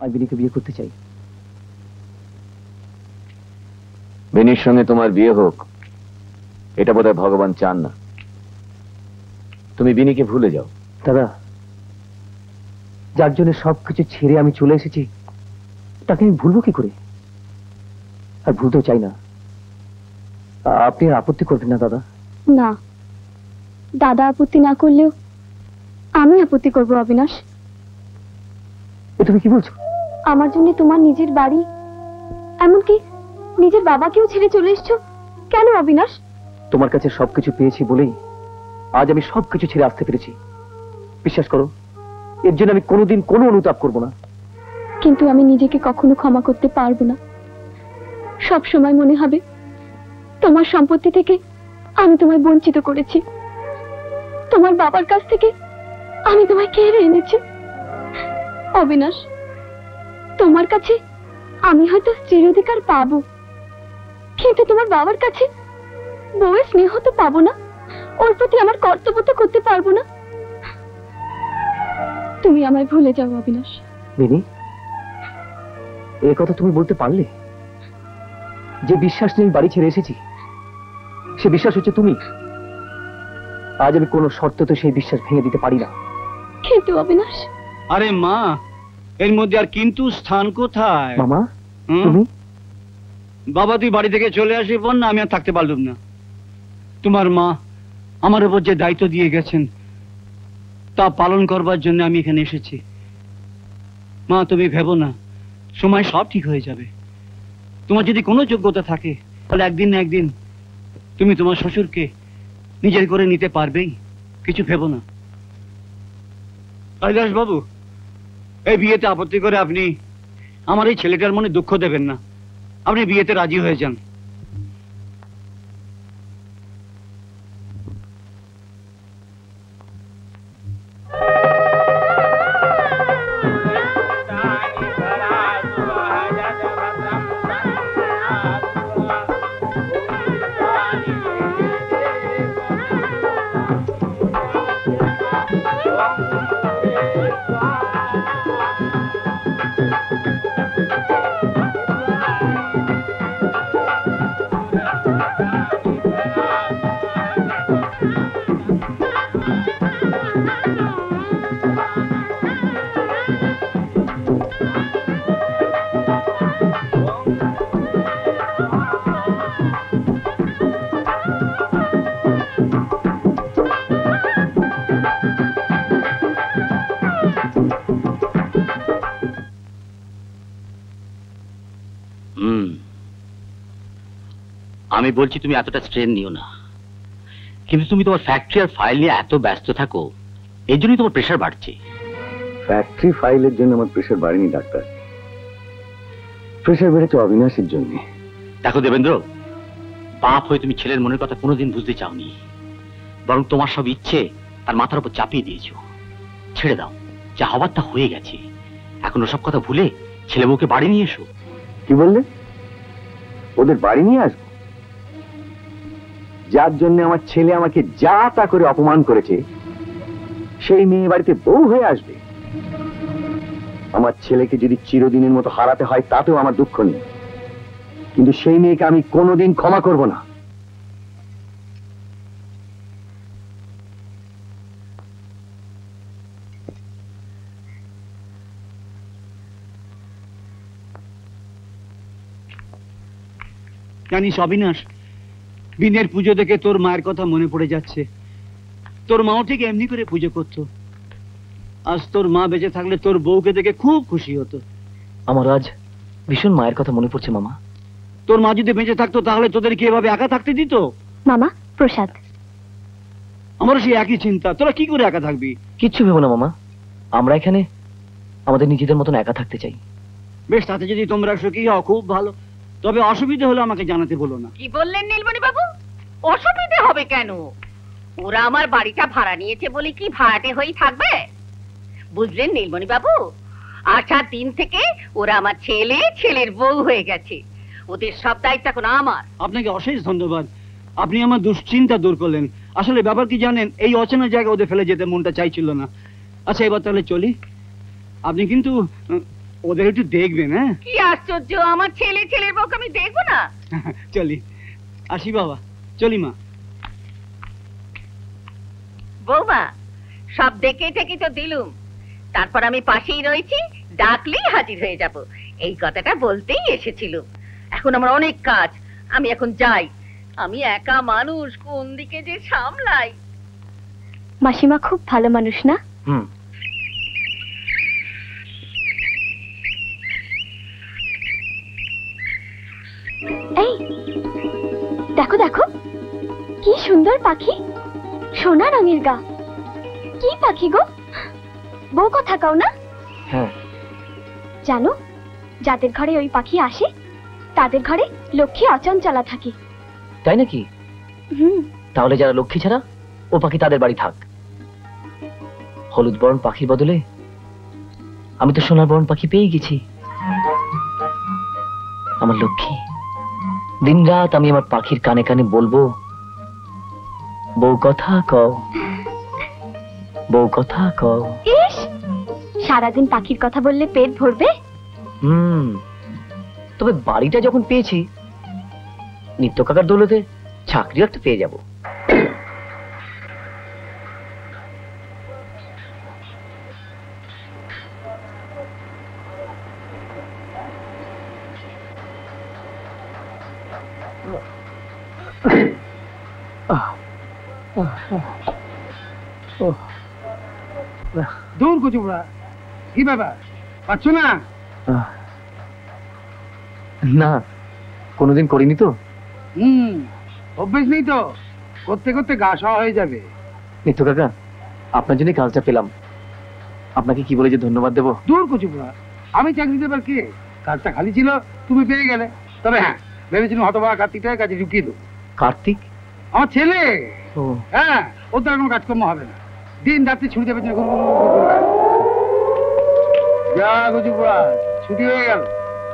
আমি বিনিকে বিয়ে করতে চাই। বেনির সঙ্গে তোমার বিয়ে হোক, এটা বোধহয় ভগবান চান না। তুমি বিনিকে ভুলে যাও। দাদা, যার জন্য সবকিছু ছেড়ে আমি চলে এসেছি তাকে আমি ভুলবো কি করে? আর ভুলতেও চাই না। আপনি আর আপত্তি করবেন না দাদা? না, দাদা আপত্তি না করলেও আমি আপত্তি করব অবিনাশ। তুমি কি বলছো? আমার জন্য তোমার নিজের বাড়ি, এমনকি নিজের বাবাকেও ছেড়ে চলে এসছো কেন অবিনাশ? তোমার কাছে সবকিছু পেয়েছি বলেই আজ আমি সবকিছু ছেড়ে আসতে পেরেছি। বিশ্বাস করো, এর জন্য আমি কোনোদিন কোনো অনুতাপ করব না। কিন্তু আমি নিজেকে কখনো ক্ষমা করতে পারবো না। সব সময় মনে হবে তোমার সম্পত্তি থেকে আমি তোমায় বঞ্চিত করেছি, তোমার বাবার কাছ থেকে আমি তোমায় কেড়ে এনেছি। অবিনাশ, তোমার কাছে আমি হয়তো স্ত্রীর অধিকার পাবো, কিন্তু তোমার বাবার কাছে বউয়ের স্নেহ তো পাবো না, ওর প্রতি আমার কর্তব্য তো করতে পারবো না। তুমি আমায় ভুলে যাও অবিনাশ। মিনি, এই কথা তুমি বলতে পারলে? যে বিশ্বাস নিয়ে বাড়ি ছেড়ে এসেছি সে বিশ্বাস হচ্ছে তুমি। আজ আমি কোনো শর্ততে সেই বিশ্বাস ভেঙে দিতে পারি না। কিন্তু অবিনাশ। আরে মা, এর মধ্যে আর কিন্তু স্থান কোথায়? মামা, তুমি? বাবা তুই বাড়ি থেকে চলে আসি পর না আমি আর থাকতে পারলাম না। তোমার মা আমার উপর যে দায়িত্ব দিয়ে গেছেন তা পালন করবার জন্য আমি এখানে এসেছি। মা তুমি ভেবো না, সময় সব ঠিক হয়ে যাবে। তোমার যদি কোনো যোগ্যতা থাকে তাহলে একদিন না একদিন তুমি তোমার শ্বশুরকে নিজের করে নিতে পারবেই, কিছু ভেবো না। কৈলাস বাবু, এই বিয়েতে আপত্তি করে আপনি আমার এই ছেলেটার মনে দুঃখ দেবেন না, আপনি বিয়েতে রাজি হয়ে যান। আমি বলছি তুমি এতটা স্ট্রেন নিও না, কিন্তু তুমি তোমার ফ্যাক্টরি আর ফাইল নিয়ে এত ব্যস্ত থাকো, এই জন্যই তোমার প্রেশার বাড়ছে। ফ্যাক্টরি ফাইলের জন্য আমার প্রেশার বাড়েনি ডাক্তার, প্রেশার বেড়েছে অবিনাশের জন্য। দেখো দেবেন্দ্র, বাপ হয়ে তুমি ছেলের মনের কথা কোনোদিন বুঝতে চাওনি, বরং তোমার সব ইচ্ছে তার মাথার উপর চাপিয়ে দিয়েছো। ছেড়ে দাও, যা হবার তা হয়ে গেছে। এখন ওসব কথা ভুলে ছেলে বউকে বাড়ি নিয়ে এসো। কি বললে? ওদের বাড়ি নিয়ে আসবো? যার জন্য আমার ছেলে আমাকে যা তা করে অপমান করেছে সেই মেয়ে বাড়িতে বউ হয়ে আসবে? আমার ছেলেকে যদি চিরদিনের মতো হারাতে হয় তাতেও আমার দুঃখ নেই, কিন্তু সেই মেয়েকে আমি কোনোদিন ক্ষমা করব না। জানিস অবিনাশ, বিনের পুজো দেখে তোর মায়ের কথা মনে পড়ে যাচ্ছে। তোর মাও ঠিক এমনি করে পুজো করতো। আজ তোর মা বেঁচে থাকলে তোর বউকে দেখে খুব খুশি হতো। আমার আজ ভীষণ মায়ের কথা মনে পড়ছে মামা। তোর মা যদি বেঁচে থাকতো তাহলে তোদের কি এভাবে একা থাকতে দিত? মামা, প্রসাদ। আমারও সেই একই চিন্তা, তোরা কি করে একা থাকবি? কিচ্ছু ভেবো না মামা, আমরা এখানে আমাদের নিজেদের মতন একা থাকতে চাই। বেশ, তাতে যদি তোমরা সুখী হও খুব ভালো, তবে অসুবিধা হলে আমাকে জানাতে বলো না। কি বললেন নীলমণি বাবু? অসুবিধে হবে কেন? ওরা আমার বাড়িটা ভাড়া নিয়েছে বলে কি ভাড়াটে হয়েই থাকবে? বুঝলেন নীলমণি বাবু, আসার দিন থেকে ওরা আমার ছেলে, ছেলের বউ হয়ে গেছে। ওদের সব দায়িত্ব এখন আমার। আপনাকে অশেষ ধন্যবাদ, আপনি আমার দুশ্চিন্তা দূর করলেন। আসলে ব্যাপার কি জানেন, এই অচেনা জায়গায় ওদের ফেলে যেতে মনটা চাইছিল না। আচ্ছা, এবার তাহলে চলি। আপনি কিন্তু ওদের একটু দেখবেন। হ্যাঁ কি আশ্চর্য, আমার ছেলের বউকে আমি দেখবো না? চলি, আসি বাবা, চলি মা। বৌমা, সব দেখে টেকে তো দিলুম, তারপর আমি পাশেই রয়েছি, ডাকলেই হাজির হয়ে যাব, এই কথাটা বলতেই এসেছিল। এখন আমার অনেক কাজ, আমি এখন যাই। আমি একা মানুষ, কোন দিকে যে সামলাই। মাসিমা খুব ভালো মানুষ না? এই দেখো দেখো, কি সুন্দর পাখি, সোনা রঙের গা। কি পাখি গো? বউ কথা কাও না? হ্যাঁ। জানো, যাদের ঘরে ওই পাখি আসে তাদের ঘরে লক্ষ্মী অচঞ্চলা থাকে। তাই নাকি? তাহলে যারা লক্ষ্মী ছাড়া, ও পাখি তাদের বাড়ি থাক। হলুদ বরণ পাখির বদলে আমি তো সোনার বরণ পাখি পেয়ে গেছি। আমার লক্ষ্মী, দিনরাত আমি আমার পাখির কানে কানে বলবো, বউ কথা কও, বউ কথা কও। ইস, সারাদিন পাখির কথা বললে পেট ভরবে? তবে বাড়িটা যখন পেয়েছি, নিত্য কাকার দৌলতে চাকরিও একটা পেয়ে যাব। দূর কুচুবড়া, কি ব্যাপার, পাচ্ছ না? না, কোনোদিন করিনি তো। অভ্যেস নেই তো, করতে করতে গা সওয়া হয়ে যাবে। নিত্য কাকা, আপনার জন্য কাজটা পেলাম, আপনাকে কি বলে যে ধন্যবাদ দেবো। দূর কুচুবড়া, আমি চাকরি দেবার কে? কাজটা খালি ছিল, তুমি পেয়ে গেলে। তবে হ্যাঁ, ভেবেছিলাম হতভাগা কার্তিকটাকে কাজে ঢুকিয়ে দেবো। কার্তিক? আমার ছেলে। হ্যাঁ, ওর দ্বারা কোনো কাজকর্ম হবে না, দিন রাত্রি ছুটি দেবে। যা কুচুবড়া, ছুটি হয়ে গেল।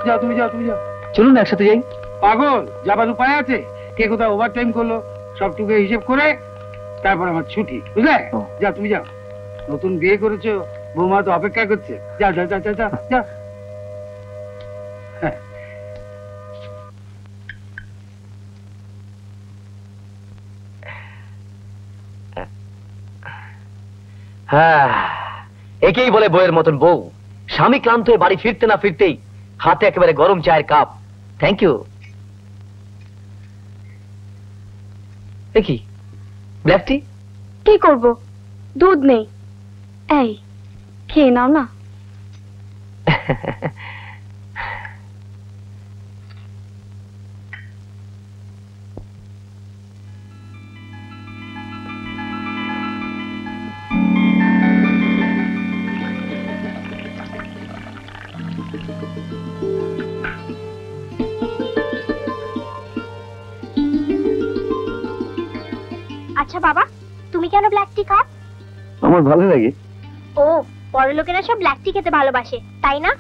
যাও, তুমি যাও, তুমি যাও। চলুন একসাথে যাই। পাগল, যাবার উপায় আছে? কে কোথায় ওভার টাইম করলো সবটুকু হিসেব করে তারপর আমার ছুটি, বুঝলে? যাও, তুমি যাও। নতুন বিয়ে করেছো, বৌমা তো অপেক্ষা করছে। যাও যাও যাও যাও যাও। হ্যাঁ, একেই বলে বইয়ের মতন বউ। স্বামী ক্লান্ত হয়ে বাড়ি ফিরতে না ফিরতেই হাতে একেবারে গরম চায়ের কাপ। Thank you. কি ব্ল্যাক টি? কি করব, দুধ নেই। এই খেয়ে নাও না। আচ্ছা বাবা, তুমি কেন ব্ল্যাক টি খাও? আমার ভালো লাগে। ও, বড় লোকেরা সব ব্ল্যাক টি খেতে ভালোবাসে, তাই না?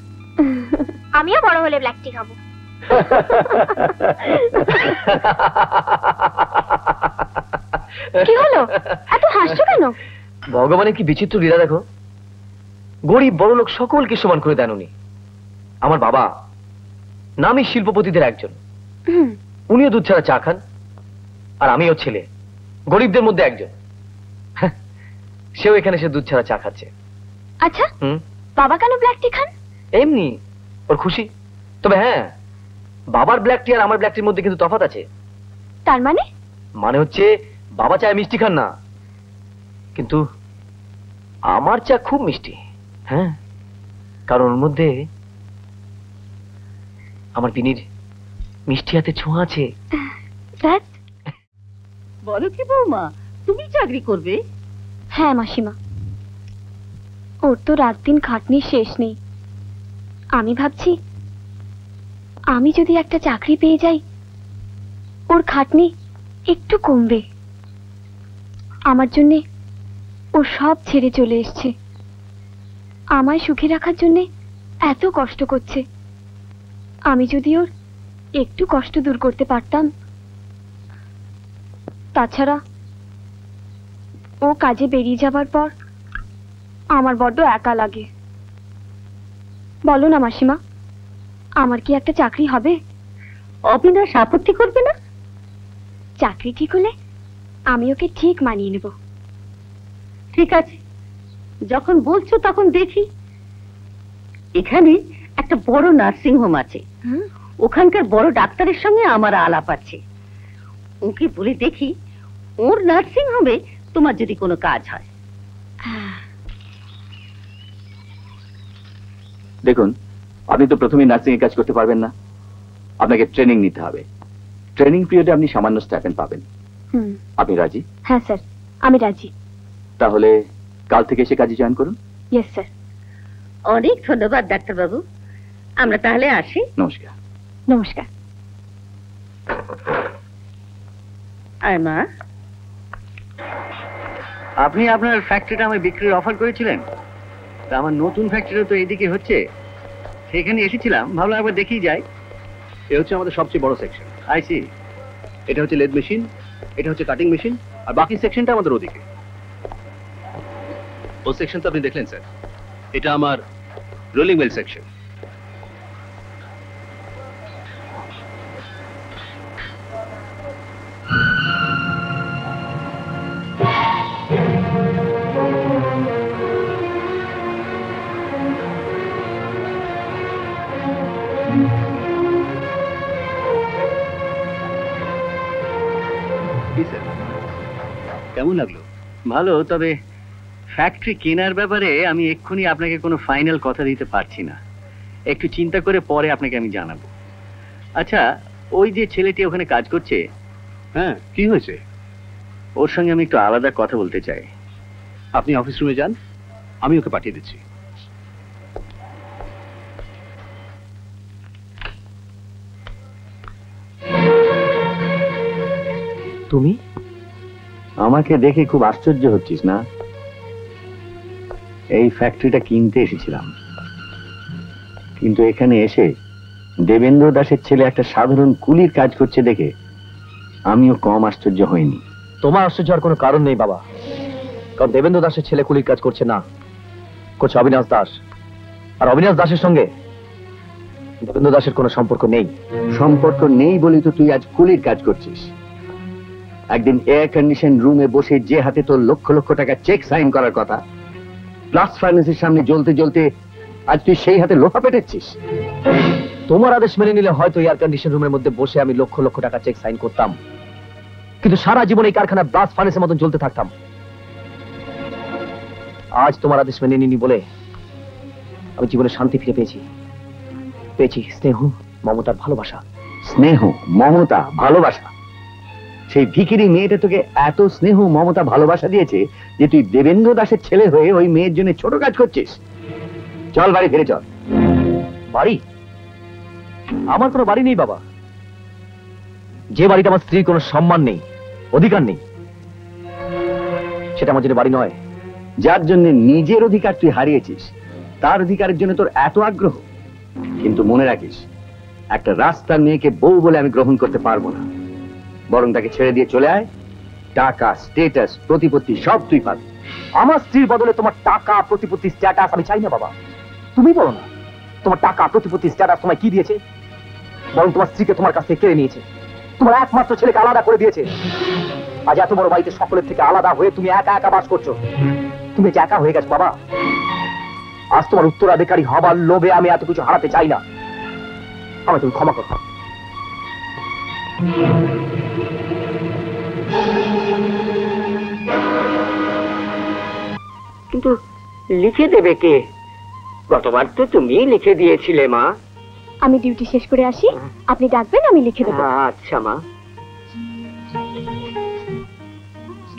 আমিও বড় হলে ব্ল্যাক টি খাবো। কি হলো, এত হাসছো কেন? ভগবানের কি বিচিত্র লীলা দেখো, গরিব বড় লোক সকলকে সমান করে দেন উনি। আমার বাবা নামই শিল্পপতিদের একজন, উনিও দুধ ছাড়া চা খান, আর আমিও ছেলে গরিবদের মধ্যে একজন, সেও এখানে সে দুধ ছাড়া চা খাচ্ছে। আচ্ছা, বাবা কেন ব্ল্যাক টি খান? এমনি, ওর খুশি। তবে হ্যাঁ, বাবার ব্ল্যাক টি আর আমার ব্ল্যাক টির মধ্যে কিন্তু তফাৎ আছে। তার মানে? মানে হচ্ছে বাবা চায় মিষ্টি খান না, কিন্তু আমার চা খুব মিষ্টি। হ্যাঁ, কারণ ওর মধ্যে আমার বিনির মিষ্টি হাতে ছোঁয়া আছে। বলো কি বৌমা, তুমি চাকরি করবে? হ্যাঁ মাসিমা, ওর তো রাত দিন খাটনির শেষ নেই। আমি ভাবছি, আমি যদি একটা চাকরি পেয়ে যাই, ওর খাটনি একটু কমবে। আমার জন্যে ও সব ছেড়ে চলে এসছে, আমায় সুখে রাখার জন্যে এত কষ্ট করছে। আমি যদি ওর একটু কষ্ট দূর করতে পারতাম। তাছাড়া ও কাজে বেরিয়ে যাবার পর আমার বড্ড একা লাগে। বলো না মাসিমা, আমার কি একটা চাকরি হবে? অবিনাশ আপত্তি করবে না? চাকরি ঠিক হলে আমি ওকে ঠিক মানিয়ে নেব। ঠিক আছে, যখন বলছো তখন দেখি। এখানে একটা বড় নার্সিং হোম আছে, ওখানকার বড় ডাক্তারের সঙ্গে আমার আলাপ আছে। ওকে বলে দেখি ওর নার্সিং হোমে তোমার যদি কোনো কাজ হয়। দেখুন, আপনি তো প্রথমেই নার্সিং এর কাজ করতে পারবেন না, আপনাকে ট্রেনিং নিতে হবে। ট্রেনিং পিরিয়ডে আপনি সামান্য স্টাইপেন্ড পাবেন। আপনি রাজি? হ্যাঁ স্যার, আমি রাজি। তাহলে কাল থেকে এসে কাজে জয়েন করুন। Yes sir. অনেক ধন্যবাদ ডাক্তারবাবু, আমরা তাহলে আসি। নমস্কার। নমস্কার। আয় মা। আপনি আপনার ফ্যাক্টরিটা আমায় বিক্রির অফার করেছিলেন, তা আমার নতুন ফ্যাক্টরিও তো এদিকে হচ্ছে, সেখানে এসেছিলাম, ভাবলাম একবার দেখেই যাই। এ হচ্ছে আমাদের সবচেয়ে বড় সেকশন। আইসি। এটা হচ্ছে লেদ মেশিন, এটা হচ্ছে কাটিং মেশিন, আর বাকি সেকশনটা আমাদের ওদিকে। ও সেকশন তো আপনি দেখলেন স্যার, এটা আমার রোলিং ওয়েল সেকশন। কেমন লাগলো? ভালো, তবে ফ্যাক্টরি কেনার ব্যাপারে আমি এক্ষুনি আপনাকে কোনো ফাইনাল কথা দিতে পারছি না, একটু চিন্তা করে পরে আপনাকে আমি জানাবো। আচ্ছা, ওই যে ছেলেটি ওখানে কাজ করছে, হ্যাঁ, কি হয়েছে? ওর সঙ্গে আমি একটু আলাদা কথা বলতে চাই। আপনি অফিস রুমে যান, আমি ওকে পাঠিয়ে দিচ্ছি। তুমি আমাকে দেখে খুব আশ্চর্য হচ্ছিস না? এই ফ্যাক্টরিটা কিনতে এসেছিলাম, কিন্তু এখানে এসে দেবেন্দ্র দাসের ছেলে একটা সাধারণ কুলির কাজ করছে দেখে আমিও কম আশ্চর্য হইনি। তোমার আশ্চর্য হওয়ার কোনো কারণ নেই বাবা, কারণ দেবেন্দ্র দাসের ছেলে কুলির কাজ করছে না, করছে অবিনাশ দাস। আর অবিনাশ দাসের সঙ্গে দেবেন্দ্র দাসের কোনো সম্পর্ক নেই। সম্পর্ক নেই বলি তো তুই আজ কুলির কাজ করছিস। একদিন এয়ার কন্ডিশন রুমে বসে যে হাতে তোর লক্ষ লক্ষ টাকা চেক সাইন করার কথা, প্লাস ফাইন্যান্সের সামনে জ্বলতে জ্বলতে আজ তুই সেই হাতে লোহা পেটেছিস। তোমার আদেশ মেনে নিলে হয়তো এয়ার কন্ডিশন রুমের মধ্যে বসে আমি লক্ষ লক্ষ টাকা চেক সাইন করতাম, কিন্তু সারা জীবন এই কারখানা ব্লাস্ট ফার্নেসের মতন চলতে থাকতাম। আজ তোমার আদেশ মেনে নিনি বলে আমি জীবনে শান্তি ফিরে পেয়েছি স্নেহ, মমতার ভালোবাসা। স্নেহ, মমতা, ভালোবাসা? সেই ভিখিরি মেয়েটা তোকে এত স্নেহ, মমতা, ভালোবাসা দিয়েছে যে তুই দেবেন্দ্র দাসের ছেলে হয়ে ওই মেয়ের জন্য ছোট কাজ করছিস। চল বাড়ি ফিরে চল। বাড়ি? আমার কোনো বাড়ি নেই বাবা। যে বাড়িতে আমার স্ত্রীর কোনো সম্মান নেই, অধিকার নেই, সেটা আমার জন্য বাড়ি নয়। যার জন্য নিজের অধিকার তুই হারিয়েছিস, তার অধিকারের জন্য তোর এত আগ্রহ। কিন্তু মনে রাখিস, একটা রাস্তার মেয়েকে বউ বলে আমি গ্রহণ করতে পারবো না। বরং তাকে ছেড়ে দিয়ে চলে আয়, টাকা, স্ট্যাটাস, প্রতিপত্তি সব তুই পাবি। আমার স্ত্রীর বদলে তোমার টাকা, প্রতিপত্তি, স্ট্যাটাস আমি চাই না বাবা। তুমি বলো না, তোমার টাকা, প্রতিপত্তি, স্ট্যাটাস তোমায় কি দিয়েছে? বরং তোমার স্ত্রীকে তোমার কাছ থেকে কেড়ে নিয়েছে, তোমার একমাত্র ছেলেকে আলাদা করে দিয়েছে। আজ এত বড় বাড়িতে সকলের থেকে আলাদা হয়ে তুমি একা একা বাস করছো। তুমি যে একা হয়ে গেছো বাবা। আজ তোমার উত্তরাধিকারী হবার লোভে আমি এত কিছু হারাতে চাই না। আমায় তুমি ক্ষমা করো। কিন্তু লিখে দেবে কে? গতবার তো তুমিই লিখে দিয়েছিলে মা। আমি ডিউটি শেষ করে আসি, আপনি ডাকবেন, আমি লিখে দেবো। আচ্ছা মা।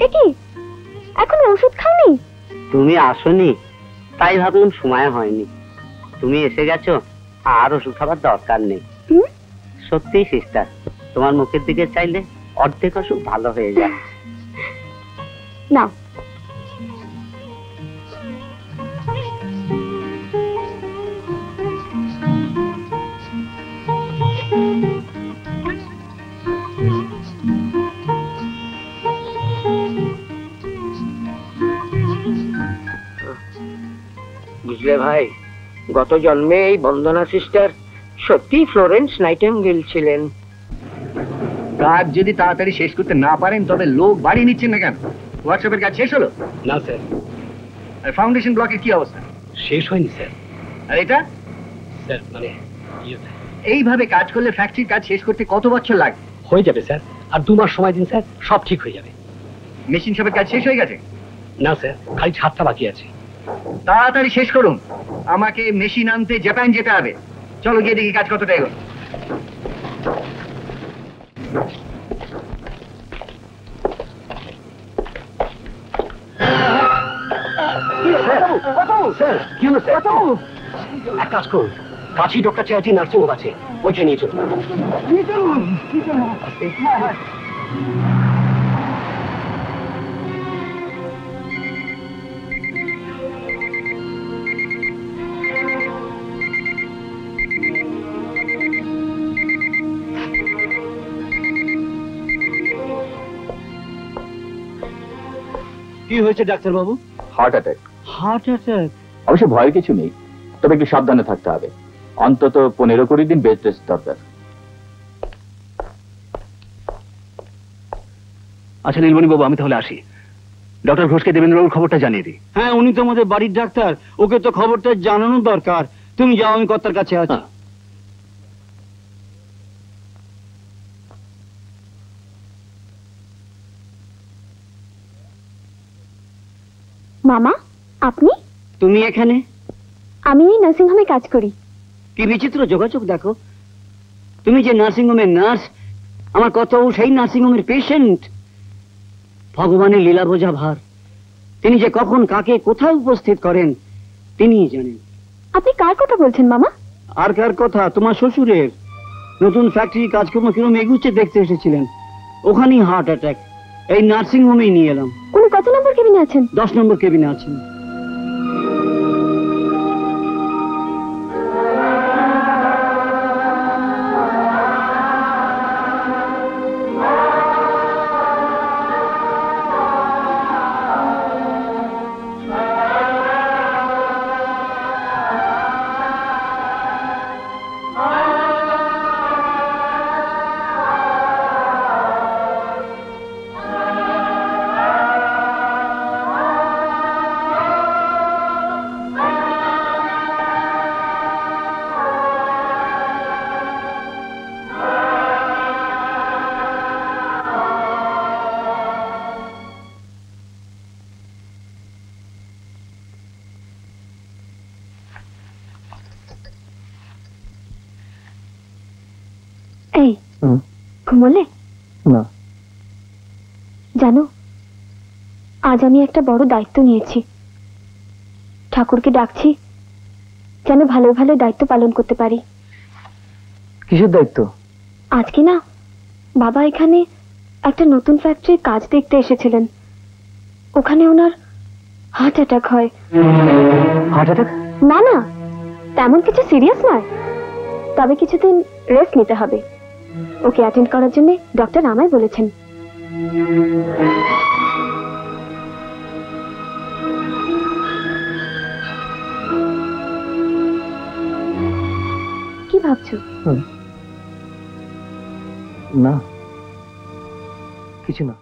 এ কি, এখনো ওষুধ খাওনি? তুমি আসোনি তাই ভাবলাম সময় হয়নি, তুমি এসে গেছো, আর ওষুধ খাবার দরকার নেই। সত্যি সিস্টার, তোমার মুখের দিকে চাইলে অর্ধেক অসুখ ভালো হয়ে যায়। না, বুঝলে ভাই, গত জন্মে এই বন্দনা সিস্টার সত্যি ফ্লোরেন্স নাইটিঙ্গেল ছিলেন। কাজ যদি তাড়াতাড়ি শেষ করতে না পারেন তবে লোক বাড়ি নিচ্ছেন না কেন? হোয়াটসঅ্যাপের কাজ শেষ হলো? না স্যার। আর ফাউন্ডেশন ব্লকের কি অবস্থা? শেষ হয়নি স্যার। আর এটা স্যার মানে এইভাবে কাজ করলে ফ্যাক্টরির কাজ শেষ করতে কত বছর লাগবে? হয়ে যাবে স্যার, আর 2 মাস সময় দিন স্যার, সব ঠিক হয়ে যাবে। মেশিন সবের কাজ শেষ হয়ে গেছে? না স্যার, খালি ছাদটা বাকি আছে। তাড়াতাড়ি শেষ করুন, আমাকে মেশিন আনতে জাপান যেতে হবে। চলো গিয়ে দেখি কাজ কতটা এগোলো। এক কাজ করুন, কাছি ডক্টর চ্যাটার্জি নার্সিং হোম আছে, ওইখানে নিয়ে চলুন। কি হয়েছে ডাক্তার বাবু? Heart attack. Heart attack? অবশ্য ভয়ের কিছু নেই, তবে একটু সাবধানে থাকতে হবে। অন্তত 15-20 দিন বেড রেস্ট দরকার। আচ্ছা নীলমণি বাবু, আমি তাহলে আসি। ডক্টর ঘোষকে দেবেন্দ্রবাবুর খবরটা জানিয়ে দিই। হ্যাঁ, উনি তো আমাদের বাড়ির ডাক্তার, ওকে তো খবরটা জানানো দরকার। তুমি যাও, আমি কর্তার কাছে আছি। মামা, আপনি? তুমি এখানে? আমি এই নার্সিং হোমে কাজ করি। কি বিচিত্র যোগাযোগ দেখো, তুমি যে নার্সিং হোমের নার্স, আমার কত সেই নার্সিং হোমের পেশেন্ট। ভগবানের লীলা বোঝা ভার, তিনি যে কখন কাকে কোথায় উপস্থিত করেন তিনিই জানেন। আপনি কার কথা বলছেন মামা? আর কার কথা? তোমার শ্বশুরের। নতুন ফ্যাক্টরি কাজকর্ম কিরম এগুচ্ছে দেখতে এসেছিলেন, ওখানেই হার্ট অ্যাটাক। এই নার্সিং হোমেই নিয়ে এলাম। উনি কত নম্বর কেবিনে আছেন? 10 নম্বর কেবিনে আছেন। এই ঘুমোলে? না। জানো, আজ আমি একটা বড় দায়িত্ব নিয়েছি। ঠাকুরকে ডাকছি যেন ভালো ভালো দায়িত্ব পালন করতে পারি। কিসের দায়িত্ব? আজকে না, বাবা এখানে একটা নতুন ফ্যাক্টরির কাজ দেখতে এসেছিলেন। ওখানে ওনার হার্ট অ্যাটাক হয়। Heart attack? না না, তেমন কিছু সিরিয়াস নয়, তবে কিছুদিন রেস্ট নিতে হবে। ওকে অ্যাটেন্ড করার জন্য ডক্টর আমায় বলেছেন। কি ভাবছো? না, কিছু না।